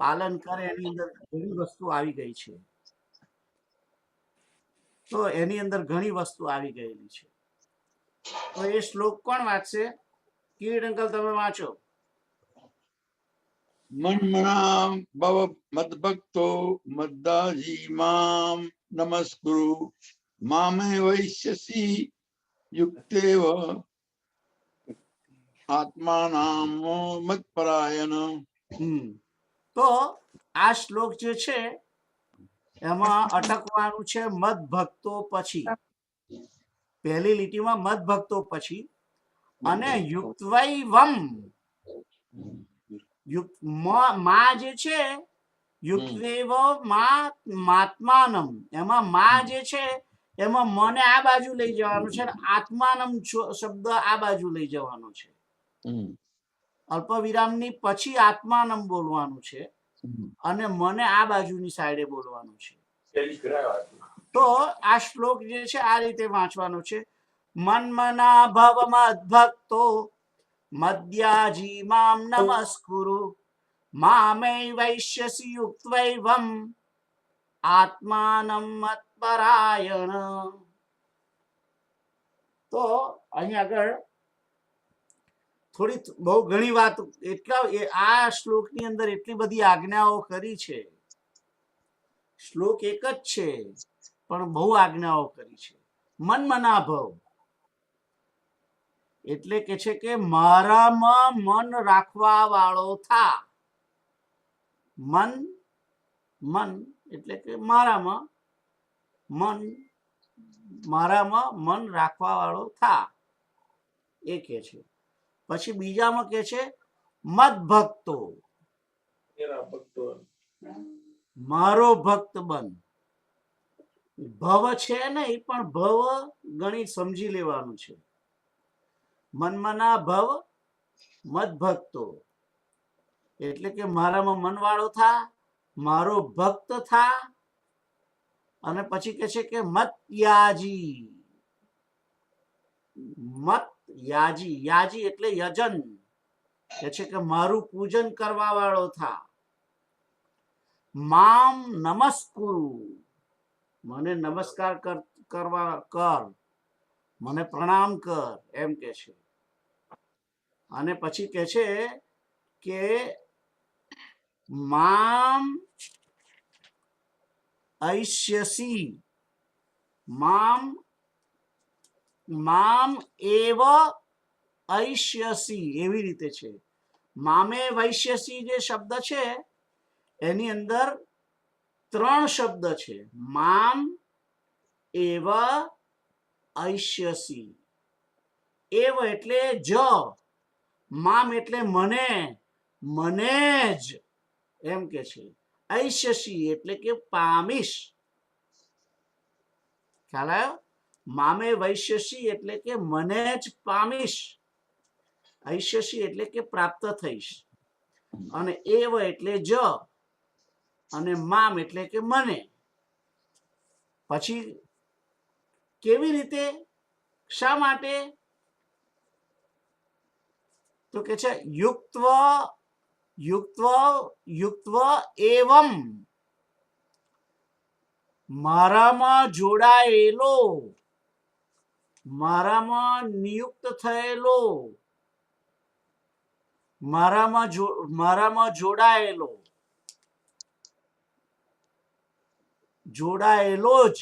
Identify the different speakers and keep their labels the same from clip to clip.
Speaker 1: પાલન કરે એની અંદર ઘણી વસ્તુ આવી ગઈ છે. તો એની અંદર ઘણી વસ્તુ આવી ગયેલી છે. તો એ શ્લોક કોણ વાંચશે? કિરીટ અંકલ તમે વાંચો.
Speaker 2: મન્મના ભવ મદ્ભક્તો મદ્દાજી મામ નમસ્કુરુ મામે વૈશ્યસી યુક્તેવ આત્માનામ મત્પરાયણ.
Speaker 1: તો આ શ્લોક જે છે એમાં અટકવાનું છે મદ ભક્તો પછી, પહેલી લીટીમાં મદ ભક્તો પછી, અને યુક્તવૈવમ માં જે છે યુક્તવેવ માત્માનમ, એમાં માં જે છે એમાં મને આ બાજુ લઈ જવાનું છે, આત્માનમ શબ્દ આ બાજુ લઈ જવાનો છે. અલ્પ વિરામની પછી આત્માનમ બોલવાનું છે અને મને આ બાજુની સાઈડે બોલવાનું છે. તો આ શ્લોક જે છે આ રીતે વાંચવાનો છે. મન્મના ભવ મદ્ભક્તો મદ્યાજી મામ નમસ્કુરુ મામે વૈશ્યસી યુક્તવૈવમ આત્માનમ મત્પરાયણ. તો અહીં આગળ થોડી બહુ ઘણી વાત, એટલા આ શ્લોકની અંદર એટલી બધી આજ્ઞાઓ કરી છે. શ્લોક એક જ છે પણ બહુ આજ્ઞાઓ કરી છે. મન્મના ભવ એટલે કે છે કે મારામાં મન રાખવા વાળો થા. મન એટલે કે મારામાં મન રાખવા વાળો થા, એ કે છે. પછી બીજામાં કે છે મદ ભક્તો, મારો ભક્ત બન. ભવ છે નહીં પણ ભવ ગણિત સમજી લેવાનું છે. મન્મના ભવ મદ ભક્તો એટલે કે મારામાં મન વાળો થા, મારો ભક્ત થા. અને પછી કે છે કે મત યાજી એટલે યજન, કે છે કે મારું પૂજન કરવા વાળો થા. મામ નમસ્કુરુ, મને નમસ્કાર કર, મને પ્રણામ કર, એમ કે છે. અને પછી કે છે કે મામ ઐષ્યસી, મામ એવ ઐષ્યસી, એવી રીતે છે. મામે વૈશ્યસી જે શબ્દ છે એની અંદર ત્રણ શબ્દ છે. મામ એવ ઐષ્યસી. એવ એટલે જ, મામ એટલે મને જ, એમ કે છે. ઐષ્યસી એટલે કે પામીશ. ખ્યાલ આવ્યો? મામે વૈશ્યસી એટલે કે મને જ પામીશ, ઐશ્યસી એટલે કે પ્રાપ્ત થઈશ, અને એવ એટલે જ, અને મામ એટલે કે મને. પછી કેવી રીતે, શા માટે? તો કે છે યુક્ત્વ એવમ, મારામાં જોડાયેલો, મારામાં નિયુક્ત થયેલો, મારામાં જોડાયેલો જ,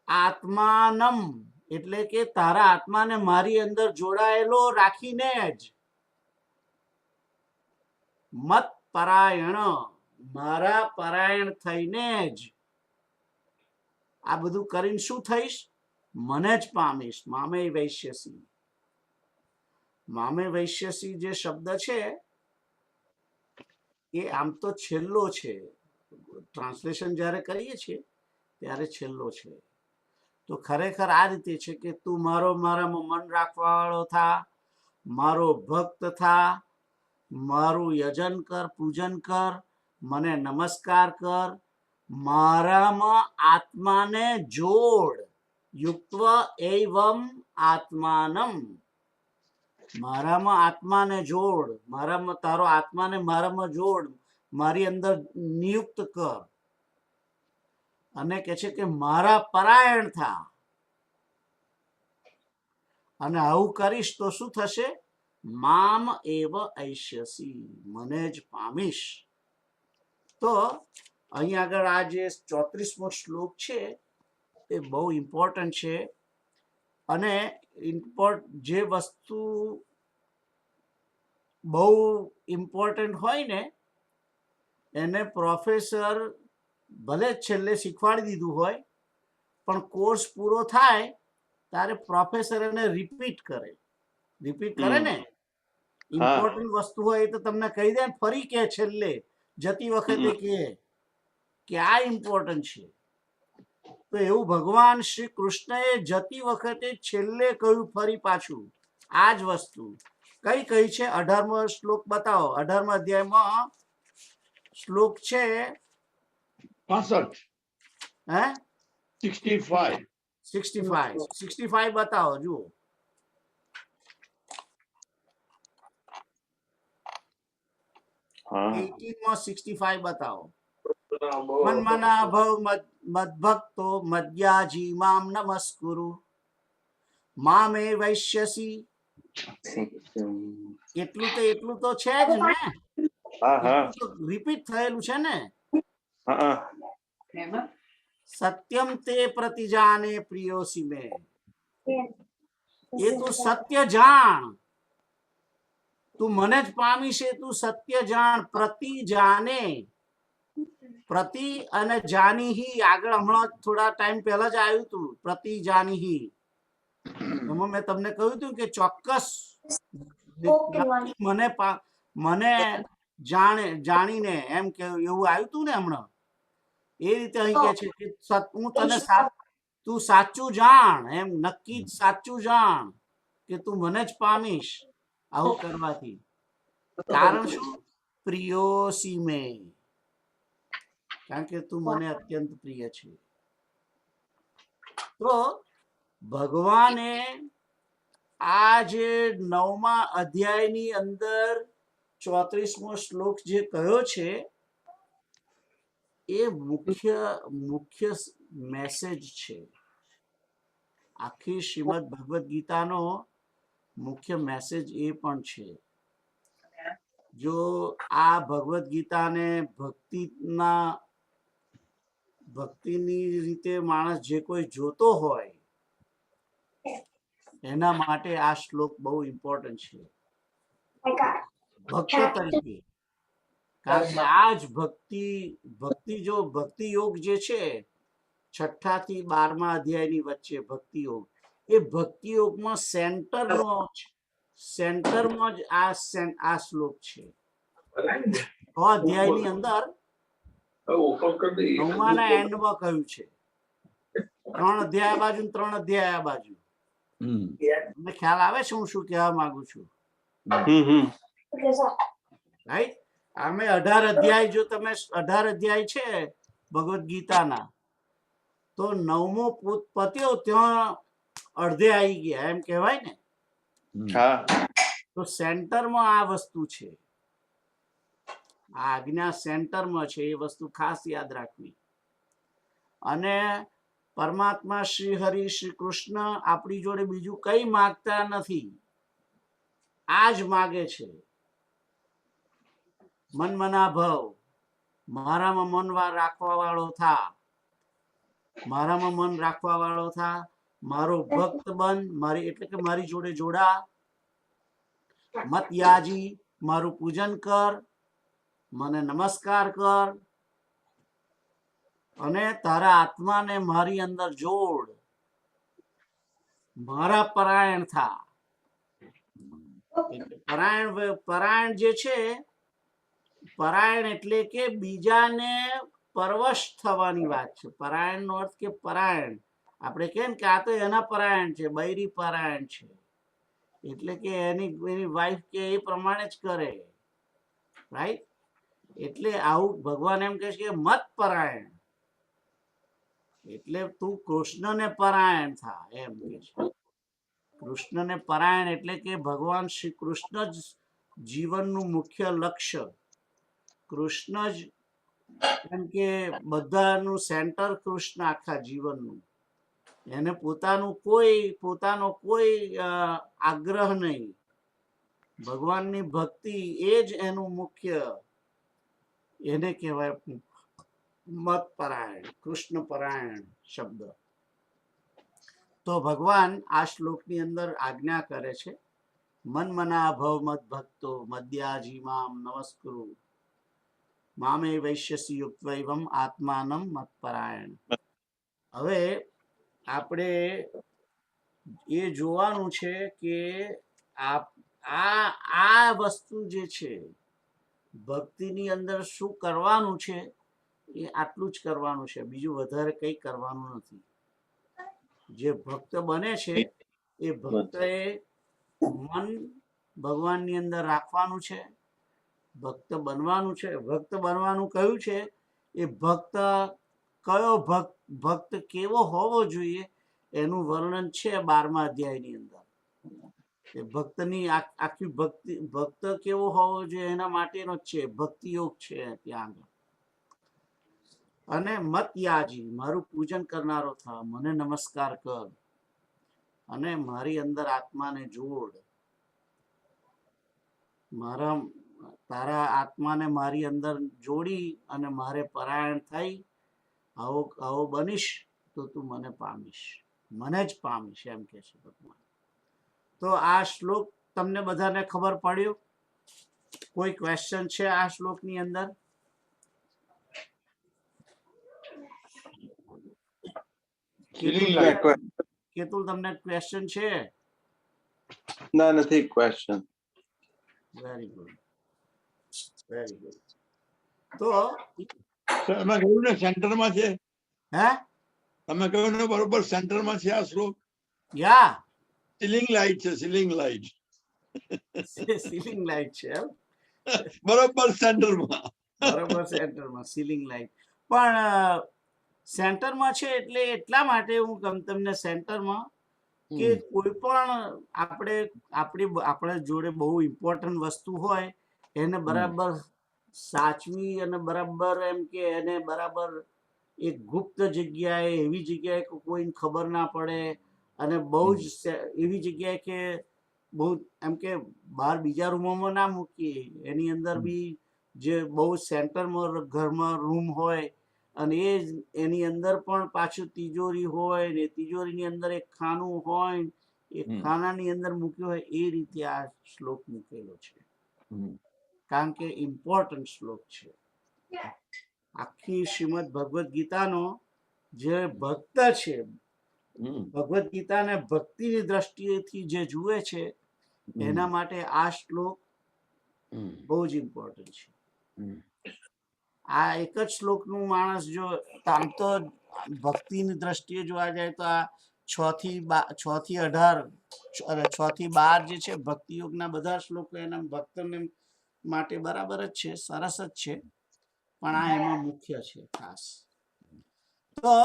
Speaker 1: આત્માનમ એટલે કે તારા આત્માને મારી અંદર જોડાયેલો રાખીને જ, મત પરાયણ મારા પરાયણ થઈને જ, આ બધું કરીને શું થઈશ? મને જ પામીશ. મામે વૈશ્યસી. મામે વૈશ્યસી જે શબ્દ છે એ આમ તો છેલ્લો છે, ટ્રાન્સલેશન જ્યારે કરીએ છીએ ત્યારે છેલ્લો છે. તો ખરેખર આ રીતે છે કે તું મારામાં મન રાખવા વાળો થા, મારો ભક્ત થા, મારું યજન કર, પૂજન કર, મને નમસ્કાર કર, મારામાં આત્માને જોડ. યુક્ત્વ એવમ આત્માનમ, મારામાં આત્માને જોડ, મારામાં તારો આત્માને મારામાં જોડ, મારી અંદર નિયુક્ત કર, અને કે છે કે મારા પરાયણ થા, અને આવું કરીશ તો શું થશે? મામ એવ ઐષ્યસી, મને જ પામીશ. તો અહીં આગળ આ જે 34મો શ્લોક છે એ બહુ ઇમ્પોર્ટન્ટ છે. અને જે વસ્તુ બહુ ઇમ્પોર્ટન્ટ હોય ને એને પ્રોફેસર ભલે છેલ્લે શીખવાડી દીધું હોય, પણ કોર્સ પૂરો થાય ત્યારે પ્રોફેસર એને રિપીટ કરે ને. ઇમ્પોર્ટન્ટ વસ્તુ હોય તો તમને કહી દે, ફરી કે છેલ્લે જતી વખતે કે આ ઇમ્પોર્ટન્ટ છે. તો એવું ભગવાન શ્રી કૃષ્ણએ જતી વખતે છેલ્લે કહ્યું ફરી પાછું આ જ વસ્તુ. કઈ કઈ છે? 18મો શ્લોક બતાવો. 18મા અધ્યાયમાં શ્લોક છે
Speaker 2: 65
Speaker 1: હે
Speaker 2: 65
Speaker 1: 65 બતાવો, જુઓ.
Speaker 3: હા
Speaker 1: 18માં 65 બતાવો. મન્મના ભવ મદ્ભક્તો મદ્યાજી મામ નમસ્કુરુ મામે વૈશ્યસી. એટલું તો છે જ ને,
Speaker 3: હા હા
Speaker 1: એટલું તો રિપીટ થયેલું છે ને.
Speaker 3: હા
Speaker 1: સત્યમ તે પ્રતિજાને પ્રિયોસી મે, એ તું સત્ય જાણ, તું મને જ પામીશ એ તું સત્ય જાણ. પ્રતિ જાને, પ્રતિ અને જાનીહી આગળ હમણાં થોડા ટાઈમ પહેલા જ આવ્યું હતું. પ્રતિ જાનીહી, એમાં મેં તમને કહ્યું હતું કે ચોક્કસ મને જાણીને, એમ કે એવું આવ્યું હતું ને હમણાં. એ રીતે અહીં કે છે કે હું તને તું સાચું જાણ, એમ નક્કી જ સાચું જાણ કે તું મને જ પામીશ આવું કરવાથી. કારણ શું? પ્રિયોસી મે, કારણ કે તું મને અત્યંત પ્રિય છે. તો ભગવાને આ જે 9મા અધ્યાયની અંદર 34મો શ્લોક જે કહ્યો છે એ મુખ્ય મેસેજ છે. આખી શ્રીમદ ભગવદ ગીતાનો મુખ્ય મેસેજ એ પણ છે. જો આ ભગવદ ગીતાને ભક્તિની રીતે માણસ જે કોઈ જોતો હોય એના માટે આ શ્લોક બહુ ઇમ્પોર્ટન્ટ છે ભક્ત તરીકે. કારણ કે આ જ ભક્તિ યોગ જે છે 6 થી 12મા અધ્યાયની વચ્ચે ભક્તિ યોગ, એ ભક્તિ યોગમાં સેન્ટરમાં જ આ શ્લોક છે. અધ્યાયની અંદર 9માના એન્ડમાં કહ્યું છે. 3 અધ્યાય આ બાજુ 3 અધ્યાય આ બાજુ. તમને ખ્યાલ આવે છે હું શું કહેવા માંગુ છું? રાઈટ. અમે 18 અધ્યાય, જો તમે 18 અધ્યાય છે ભગવદ ગીતાના, તો 9મો પત્યો ત્યાં અડધે આવી ગયા એમ કહેવાય ને.
Speaker 3: હા
Speaker 1: તો સેન્ટરમાં આ વસ્તુ છે, આ આજ્ઞા સેન્ટરમાં છે. એ વસ્તુ ખાસ યાદ રાખવી. અને પરમાત્મા શ્રી હરિ શ્રી કૃષ્ણ આપણી જોડે બીજું કઈ માંગતા નથી, આ જ માગે છે. મનમના ભવ, મારામાં મન રાખવા વાળો થા, મારામાં મન રાખવા વાળો થા, મારો ભક્ત બન, એટલે કે મારી જોડે જોડા. મત યાજી, મારું પૂજન કર, મને નમસ્કાર કર, અને તારા આત્માને મારી અંદર જોડ, મારા પરાયણ થા. પરાયણ જે છે, પરાયણ એટલે કે બીજાને પરવશ થવાની વાત છે. પરાયણ નો અર્થ કે પરાયણ, આપણે કેમ કે આ તો એના પરાયણ છે, બૈરી પરાયણ છે, એટલે કે એની વાઈફ કે એ પ્રમાણે જ કરે. રાઈટ. એટલે આવું ભગવાન એમ કહે છે કે મત પરાયણ, એટલે તું કૃષ્ણને પરાયણ થા એમ કે છે. કૃષ્ણને પરાયણ એટલે કે ભગવાન શ્રી કૃષ્ણ જ જીવનનું મુખ્ય લક્ષ્ય. કૃષ્ણ જ એમ કે બધાનું સેન્ટર કૃષ્ણ આખા જીવનનું. એને પોતાનો કોઈ આગ્રહ નહીં. ભગવાનની ભક્તિ એ જ એનું મુખ્ય, એને કહેવાય મત પરાયણ, કૃષ્ણ પરાયણ શબ્દ. તો ભગવાન આ શ્લોકની અંદર આજ્ઞા કરે છે, મન મના ભવ મદ ભક્તો મદ્યાજી મામ નમસ્કુરુ મામે વૈશ્યસી યુક્તૈવમ આત્માનમ મત પરાયણ. હવે આપણે એ જોવાનું છે કે આ વસ્તુ જે છે ભક્તિની અંદર શું કરવાનું છે, એ આટલું જ કરવાનું છે, બીજું વધારે કંઈ કરવાનું નથી. જે ભક્ત બને છે એ ભક્તએ મન ભગવાનની અંદર રાખવાનું છે, ભક્ત બનવાનું છે. ભક્ત બનવાનું કયું છે? એ ભક્ત કયો ભક્ત કેવો હોવો જોઈએ એનું વર્ણન છે 12મા અધ્યાયની અંદર. એ ભક્તની આખી ભક્ત કેવો હોવો જોઈએ એના માટેનો જ છે, ભક્તિ યોગ છે ત્યાં આગળ. અને મત યાજી, મારું પૂજન કરનારો થા, મને નમસ્કાર કર અને મારી અંદર આત્માને જોડ. તારા આત્માને મારી અંદર જોડી અને મારે પરાયણ થઈ આવો બનીશ તો તું મને પામીશ, મને જ પામીશ, એમ કે છે ભગવાન. તો આ શ્લોક તમને બધાને ખબર પડ્યો? કોઈ ક્વેશ્ચન છે આ શ્લોકની અંદર? કેતુલ, તમને ક્વેશ્ચન છે?
Speaker 3: ના, નથી question.
Speaker 1: Very good, very good. તો
Speaker 2: તમે કહ્યું ને સેન્ટરમાં છે,
Speaker 1: હે
Speaker 2: તમે કહ્યું ને બરોબર સેન્ટરમાં છે આ શ્લોક.
Speaker 1: યા
Speaker 2: સીલિંગ લાઇટ છે, સીલિંગ લાઇટ.
Speaker 1: સીલિંગ લાઇટ છે એમ?
Speaker 2: બરોબર સેન્ટરમાં.
Speaker 1: બરોબર, સેન્ટરમાં સીલિંગ લાઇટ. પણ સેન્ટરમાં છે એટલે એટલા માટે હું તમને સેન્ટરમાં કે કોઈ પણ આપણે જોડે બહુ ઇમ્પોર્ટન્ટ વસ્તુ હોય એને બરાબર સાચવી અને બરાબર એમ કે એને બરાબર એક ગુપ્ત જગ્યાએ, એવી જગ્યાએ કોઈને ખબર ના પડે અને બહુ જ એવી જગ્યાએ કે બહુ એમ કે બહાર બીજા રૂમોમાં ના મૂકીએ, એની અંદર બી જે બહુ સેન્ટરમાં ઘરમાં રૂમ હોય અને એની અંદર પણ પાછું તિજોરી હોય ને તિજોરીની અંદર એક ખાનું હોય, એ ખાનાની અંદર મૂક્યું હોય, એ રીતે આ શ્લોક મૂકેલો છે. કારણ કે ઇમ્પોર્ટન્ટ શ્લોક છે. આખી શ્રીમદ ભગવદ્ ગીતાનો જે ભક્ત છે, ભગવદ્ ગીતાને ભક્તિની દ્રષ્ટિએથી જે જુએ છે એના માટે આ શ્લોક બહુ જ ઇમ્પોર્ટન્ટ છે. આ એક જ શ્લોકનું માણસ જો આમ તો ભક્તિની દ્રષ્ટિએ જોવા જાય તો આ 6 થી 18 6 થી 12 જે છે ભક્તિ યોગના બધા શ્લોકો એના ભક્તોને માટે બરાબર જ છે, સરસ જ છે, પણ આ એમાં મુખ્ય છે ખાસ. તો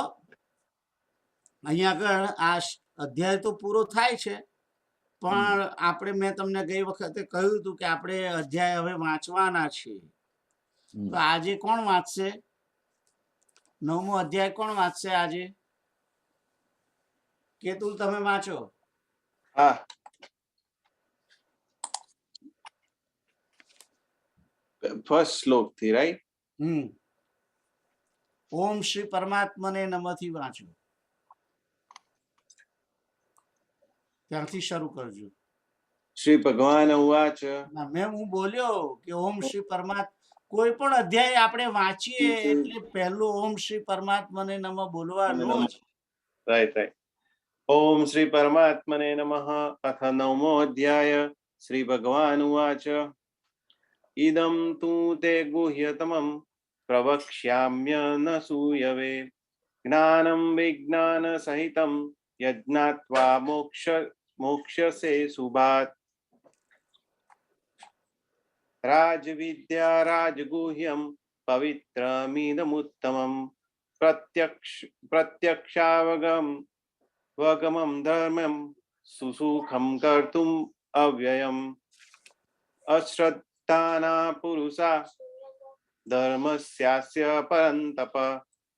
Speaker 1: અહીંયા આગળ આ અધ્યાય તો પૂરો થાય છે, પણ મેં તમને ગઈ વખતે કહ્યું હતું કે આપણે અધ્યાય હવે વાંચવાના છે. તો આજે કોણ વાંચશે? 9મો અધ્યાય કોણ વાંચશે આજે? કેતુલ, તમે વાંચો.
Speaker 3: હા, ફર્સ્ટ શ્લોક થી, રાઈટ?
Speaker 1: ઓમ શ્રી પરમાત્મને નમઃથી વાંચો, ત્યાંથી શરૂ કરજો.
Speaker 3: શ્રી ભગવાન ઉવાચ.
Speaker 1: હું બોલ્યો કે ઓમ શ્રી પરમાત્મા, કોઈ પણ અધ્યાય આપણે વાંચીએ એટલે પહેલું ઓમ શ્રી પરમાત્મને નમઃ બોલવાનું જ.
Speaker 3: રાઈટ. ઓમ શ્રી પરમાત્મને નમઃ. અથ 9મો અધ્યાય. શ્રી ભગવાન ઉવાચ. ઇદં તુ તે ગુહ્યતમં પ્રવક્ષ્યામ્ય ન સૂયવે જ્ઞાનં વિજ્ઞાન સહિતં યજ્ઞાત્વા મોક્ષ્યસે શુભાત. રાજવિદ્યા રાજગુહ્યં પવિત્રમિદમુત્તમં પ્રત્યક્ષાવગમં ધર્મં સુસુખં કર્તુમ અવ્યયમ. અશ્રદ્ધાના પુરુષા ધર્મસ્યાસ્ય પરંતપ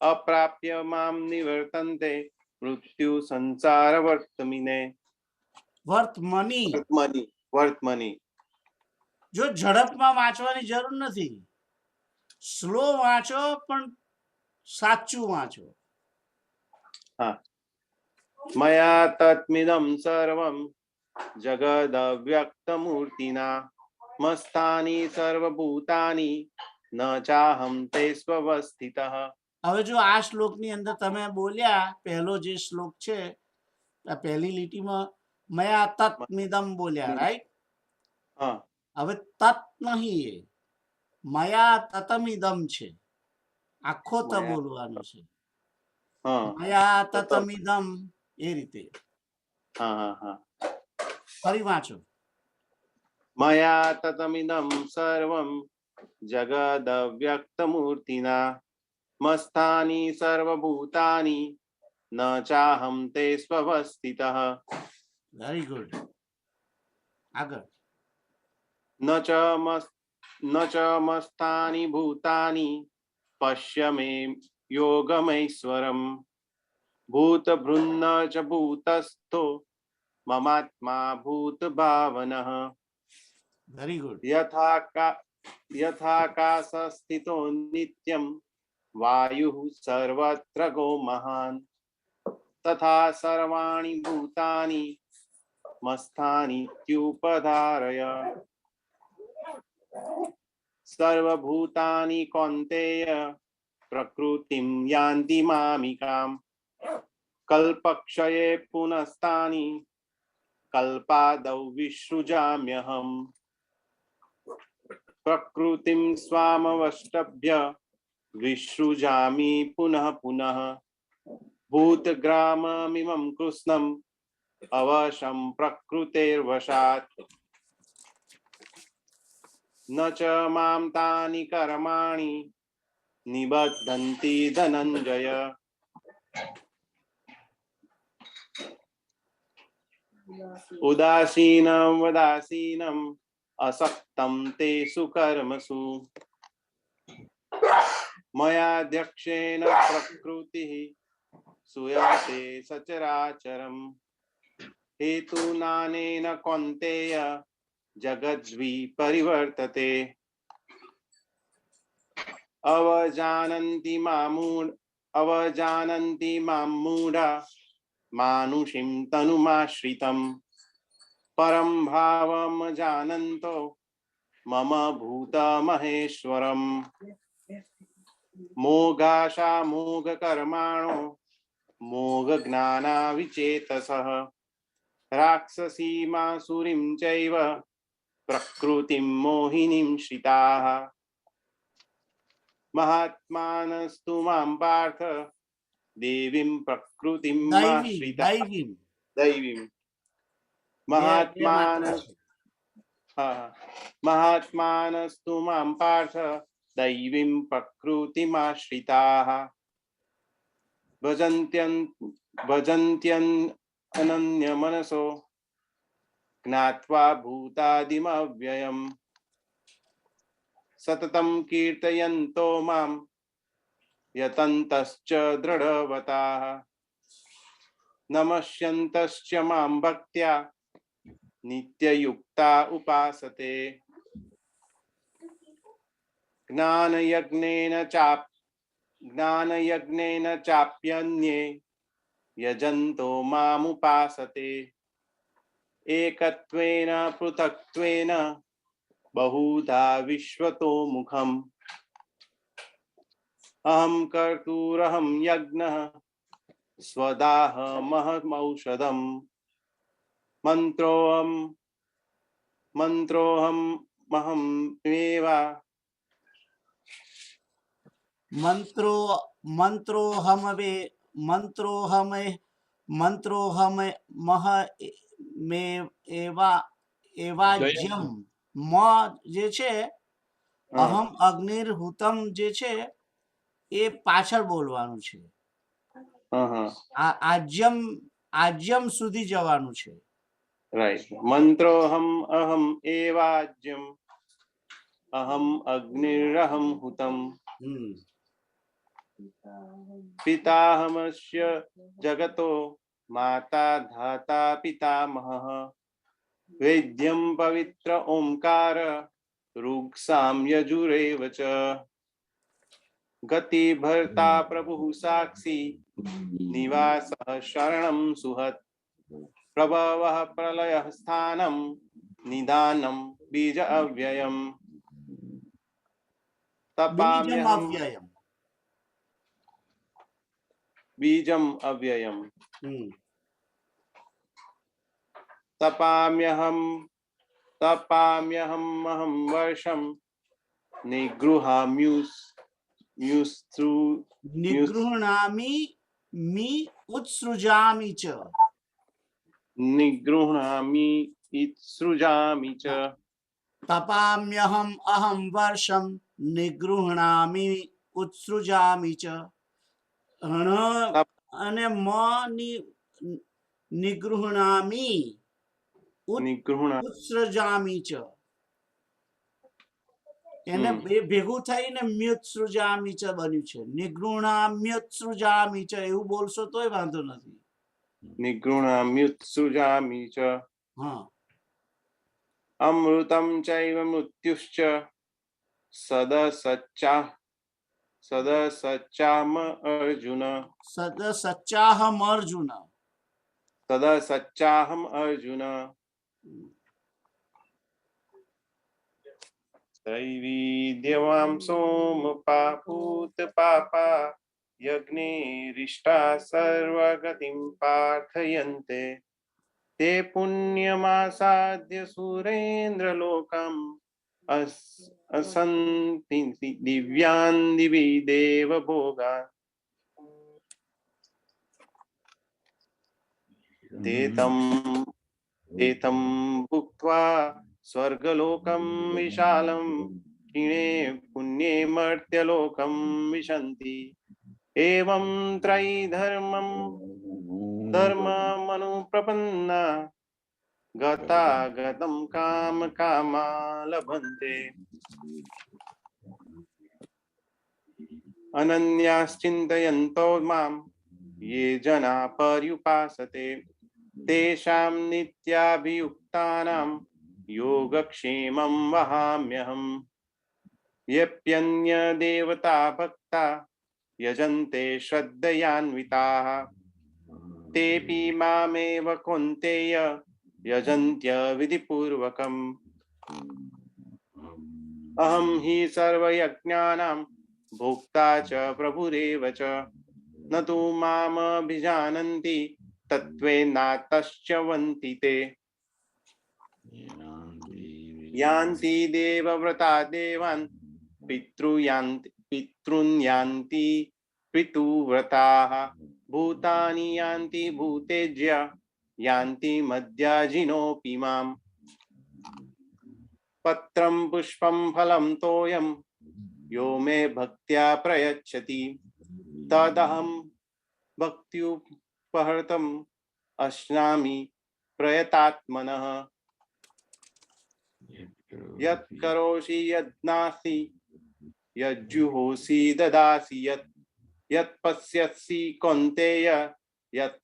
Speaker 3: અપ્રાપ્ય મામ નિવર્તન્તે મૃત્યુ સંસાર વર્તમિને
Speaker 1: વર્તમની.
Speaker 3: વર્તમની.
Speaker 1: જો ઝડપમાં વાંચવાની જરૂર નથી, સ્લો વાંચો પણ સાચું વાંચો.
Speaker 3: મયા તત્મિદં સર્વં જગદવ્યક્તમૂર્તિના મસ્તાની સર્વભૂતાની ન ચાહમ તે સ્વવસ્થિતઃ.
Speaker 1: હવે જો આ શ્લોકની અંદર તમે બોલ્યા, પહેલો જે શ્લોક છે આ પહેલી લીટીમાં મયા તત્મિદમ બોલ્યા, રાઈટ?
Speaker 3: હા
Speaker 1: હવે તત નહીં, એ મયા તતમિદમ છે, આખો ત
Speaker 3: મયા
Speaker 1: બોલવાનો છે.
Speaker 3: હા
Speaker 1: મયા તતમિદમ, એ રીતે.
Speaker 3: હા હા હા.
Speaker 1: ફરી વાંચો.
Speaker 3: મયા તતમિદં સર્વં જગદવ્યક્તમૂર્તિના મસ્તાની સર્વભૂતાની ન ચાહમ તે સ્વવસ્થિતઃ.
Speaker 1: Very good. આગળ.
Speaker 3: ન ચ મસ્તાની ભૂતાની પશ્ય મે યોગમૈશ્વરમ ભૂતભૃન્ન ચ ભૂતસ્થો મમાત્મા ભૂત ભાવનઃ.
Speaker 1: Very good.
Speaker 3: યથાકાશસ્થિતો નિત્યમ વાયુઃ સર્વત્ર ગો મહાન તથા સર્વાણિ ભૂતાની મસ્થાનિત્યુપધારય. સર્વભૂતાની કૌન્તેય પ્રકૃતિમ યાન્તિ મામિકામ કલ્પક્ષયે પુનસ્તાની કલ્પાદૌ વિસૃજામ્યહમ. પ્રકૃતિમ સ્વામવષ્ટભ્ય વિસૃજામિ પુનઃ પુનઃ ભૂતગ્રામમિમં કૃષ્ણં અવશં પ્રકૃતેર્વશાત. ન ચ મામ તાનિ કર્માણિ નિબધ્ધન્તિ ધનંજય. ઉદાસીनं વદાસીनं અસક્तं તેષુ કર્મસુ મયાધ્યક્ષેન પ્રકૃતિઃ સુયતે સચરાચરમ હેતુનાનેન કૌન્તેય જગદ્વી પરિવર્તતે. અવજાનન્તિ મામ મૂઢા માનુષીં તનુમાશ્રિતમ પરમ ભાવમ જાનન્તો મમ ભૂતમહેશ્વરમ. મોગાશા મોગ કર્માણો મોગ જ્ઞાના વિચેતસઃ રાક્ષસીમાસુરીં ચૈવ પ્રકૃતિં મોહિનીં શ્રિતાઃ. મહાત્માનસ્તુ માં પાર્થ દેવીં પ્રકૃતિં આશ્રિતાઃ.
Speaker 1: દૈવીમ.
Speaker 3: દૈવીમ.
Speaker 1: બે માત્રા છે.
Speaker 3: મહાત્માનસ્તુ માં પાર્થ દૈવીં પ્રકૃતિમાશ્રિતાઃ ભજન્ત્યનન્યમનસો જ્ઞાત્વા ભૂતાદિમવ્યયમ સતતં કીર્તયન્તો મામ યતંતશ્ચ દૃઢવતાઃ નમસ્યંતશ્ચ મામ ભક્ત્યા નિત્યયુક્તા ઉપાસતે. જ્ઞાનયજ્ઞેન ચાપ્યન્યે યજન્તો મામુપાસતે એકત્વેન પૃથક્ત્વેન બહુધા વિશ્વતો મુખમ. અહં કર્તુરહં યજ્ઞઃ સ્વદાહમહમૌષધમ મંત્રોહમમેવા
Speaker 1: એવાજ્યમ. મ જે છે અહમ અગ્નિર્હુતમ જે છે એ પાછળ બોલવાનું છે. આજ્યમ સુધી જવાનું છે.
Speaker 3: રાઈટ. મંત્રોહમ અહમ એવાજ્યમ अहम अग्निरहम हुतम
Speaker 1: हम्म
Speaker 3: पिताहमस्य जगतो माता धाता पितामहः वेद्यं पवित्र ओंकार ऋक्साम यजुरेव च गति भर्ता प्रभु साक्षी निवासः शरणं सुहत् प्रभवः प्रलयः स्थानं निदानं बीज अव्ययम्
Speaker 1: बीजम
Speaker 3: तपाम्यहम्
Speaker 1: अव्ययम।
Speaker 3: बीजम् अव्ययम्
Speaker 1: हम्म
Speaker 3: तपाम्यहम् अहं वर्षं निगृहाम्युस्त्रु
Speaker 1: निगृह्णामि मी उत्सृजामि च।
Speaker 3: निगृह्णामि इत्सृजामि च
Speaker 1: तपाम्यहम् अहं वर्षं निगृह्णामि उत्सृजामि च। ण
Speaker 3: तप
Speaker 1: અને મ નિગૃહણામિ
Speaker 3: નિગૃહણા
Speaker 1: ઉત્સૃજામિ ચ। એને ભેગું થઈને મ્યુત્સૃજામિ ચ બન્યું છે। નિગૃહણામ્યુત્સૃજામિ ચ એવું બોલશો તોય વાંધો નથી।
Speaker 3: निगृह्णाम्युत्सृजामि च
Speaker 1: હા
Speaker 3: अमृतं चैव मृत्युश्च सदसच्चाम अर्जुन
Speaker 1: સચ્ચાહમ અર્જુન।
Speaker 3: सदसच्चाहम अर्जुन दैवीद्यवां सोमपापूत पापा यज्ञेरिष्टा सर्वगतिं प्रार्थयन्ते ते पुण्यमासाद्य सुरेन्द्रलोकम् असन्ति दिव्यान् दिवि देवभोगान् ते तं भुक्त्वा स्वर्गलोकं विशालं क्षीणे पुण्ये मर्त्यलोकं विशन्ति एवं त्रयीधर्मं धर्ममनुप्रपन्ना गतागतं काम कामा लभन्ते अनन्याश्चिन्तयन्तो मां ये जना पर्युपासते तेषां नित्याभियुक्तानां योगक्षेमं वहाम्यहम् यप्यन्यदेवता भक्ता यजन्ते श्रद्धयान्विताः तेऽपि मामेव कौन्तेय यजन्त्य विधिपूर्वकम् अहं हि सर्वयज्ञानां भोक्ता च प्रभुरेव च न तु मामभिजानन्ति तत्त्वेनातश्च वन्ति ते यान्ति देवव्रता देवान् पितॄन् यान्ति पितुव्रताः भूतानि यान्ति भूतेज्य यान्ति मद्याजिनोऽपि माम् पत्रं पुष्पं फलं तोयं यो मे भक्त्या प्रयच्छति तदहं भक्त्युपहर्तम् अश्नामि प्रयतात्मनः यत् करोषि यज्ञासि यज्जुहोषि ददासि यत् पश्यसि कौन्तेय यत्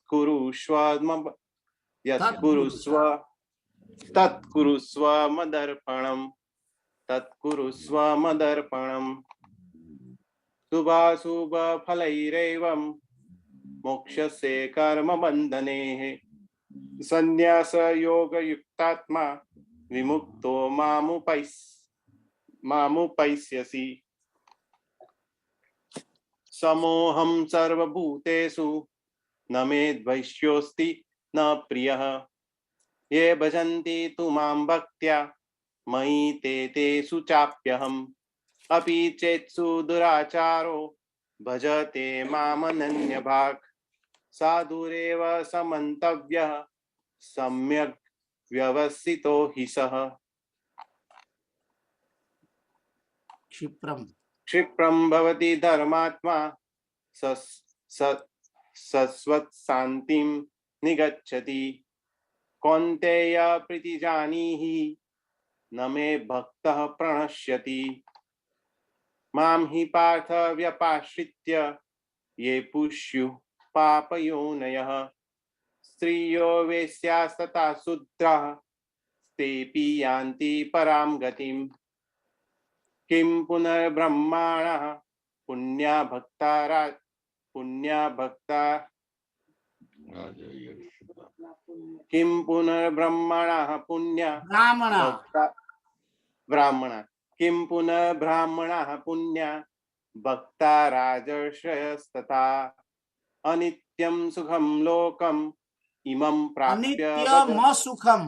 Speaker 3: तत्कुरुस्व मदर्पणम् शुभाशुभफलैरेवं मोक्षस्य कर्मबन्धनेः संन्यासयोगयुक्तात्मा विमुक्तो मामुपैस्यसि समोऽहं सर्वभूतेषु न मे द्वैष्योऽस्ति न प्रियः ये भजन्ति तु मां भक्त्या मयि ते तेषु चाप्यहम् अपि चेत्सु दुराचारो भजते मामनन्यभाक् साधुरेव समन्तव्यः सम्यक् व्यवसितो हि सः क्षिप्रं भवति धर्मात्मा सस्वत्शान्तिं निगच्छति कौन्तेय प्रीतिजानीहि न मे भक्तः प्रणश्यति मां हि पार्थ व्यपाश्रित्य ये पुष्युः पापयोनयः स्त्रियो वेश्यास्तथा शूद्राः तेऽपि यान्ति परां गतिम् किं पुनर्ब्रह्माणः पुण्या भक्ता किं पुनर्ब्रह्मणः पुण्या
Speaker 1: બ્રાહ્મણા
Speaker 3: भक्ता ब्राह्मण किं पुनर्ब्राह्मणः पुण्या भक्ता राजर्षयस्तथा अनित्यं सुखं लोकम् इमं प्राप्य
Speaker 1: અનિત્યમ અસુખમ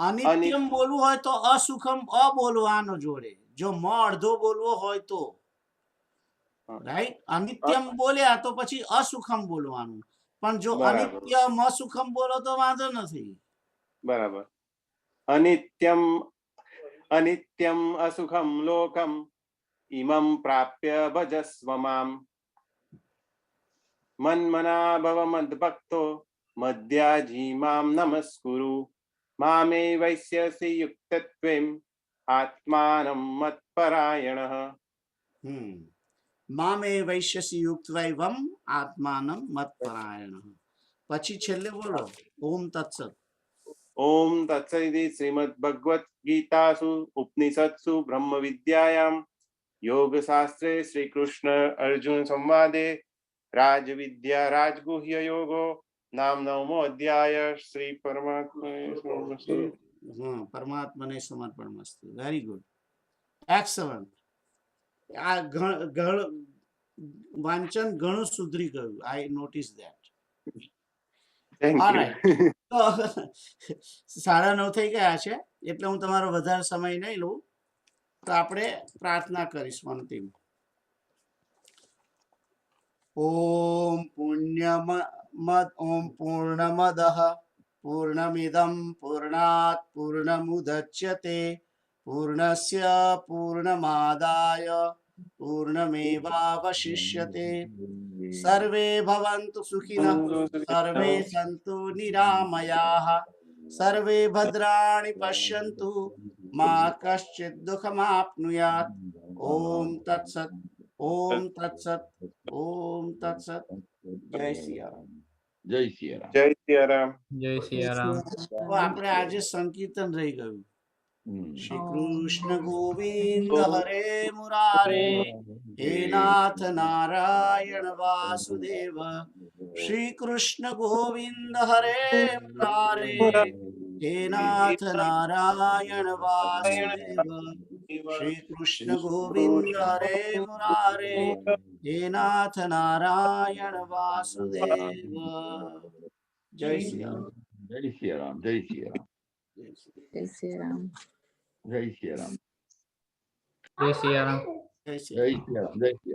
Speaker 1: અનિત્યમ બોલવું હોય તો અસુખમ અ બોલવાનો જોડે જો મ અડધો બોલવો હોય તો રાઈટ અનિત્યમ બોલ્યા તો પછી અસુખમ બોલવાનું પણ જો
Speaker 3: બરાબર.
Speaker 1: અનિત્યમ અસુખમ બોલો તો વાંધો નથી
Speaker 3: बराबर अनित्यम अनित्यम असुखम लोकम इमं प्राप्य भजस्व माम मन्मना भव मद्भक्तो मद्याजी मां नमस्कुरु मामे वैश्यसि युक्तत्वेम आत्मानं मत्परायणः
Speaker 1: મામે વૈશ્યસી યુક્તવૈવમ આત્માનમ મત્પરાયણ પછી છેલ્લે બોલો ઓમ તત્સત
Speaker 3: ओम तत्सदिति श्रीमद्भगवत गीतासु उपनिषत्सु ब्रह्म विद्यायां योग शास्त्रे श्री कृष्ण अर्जुन संवादे राज विद्या राजगुह्य योगो नाम नवमो अध्याय श्री
Speaker 1: પરમાત્માને સમર્પણ મસ્તુ વેરી ગુડ એક્સલન્ટ આ વાંચન ઘણું સુધરી ગયું I notice that
Speaker 3: thank
Speaker 1: Alright.
Speaker 3: You
Speaker 1: તો 9:30 થઈ ગયા છે એટલે હું તમારો વધારે સમય નહીં લઉં તો આપણે પ્રાર્થના કરીશું અંતિમ ઓમ પૂર્ણમદઃ પૂર્ણમિદં પૂર્ણાત પૂર્ણમુદચ્યતે પૂર્ણસ્ય પૂર્ણમાદાય પૂર્ણમેવાવશિષ્યતે સર્વે ભવन्तु સુખિનઃ सर्वे सन्तु निरामयाः सर्वे भद्राणि पश्यन्तु मा कश्चित् दुःखमाप्नुयात् ॐ तत्सत् ॐ तत्सत् ॐ तत्सत् जय श्री राम
Speaker 2: જય સિયારામ.
Speaker 3: जय सियाराम
Speaker 4: જય સિયારામ.
Speaker 1: તો આપણે આજે સંકીર્તન રહી ગયું
Speaker 2: હમ.
Speaker 1: શ્રી કૃષ્ણ ગોવિંદ હરે મુરારે हे नाथ नारायण वासुदेव श्री कृष्ण गोविंद हरे मुरारे हे नाथ नारायण वासुदेव श्री कृष्ण गोविंद हरे मुरारे हे नाथ नारायण वासुदेव जय श्री राम
Speaker 2: જય સિયારામ. જય સિયારામ.
Speaker 5: જય શ્રી રામ.
Speaker 2: જય સિયારામ.
Speaker 4: જય સિયારામ.
Speaker 1: जय श्री
Speaker 2: જય સિયારામ. જય સિયારામ.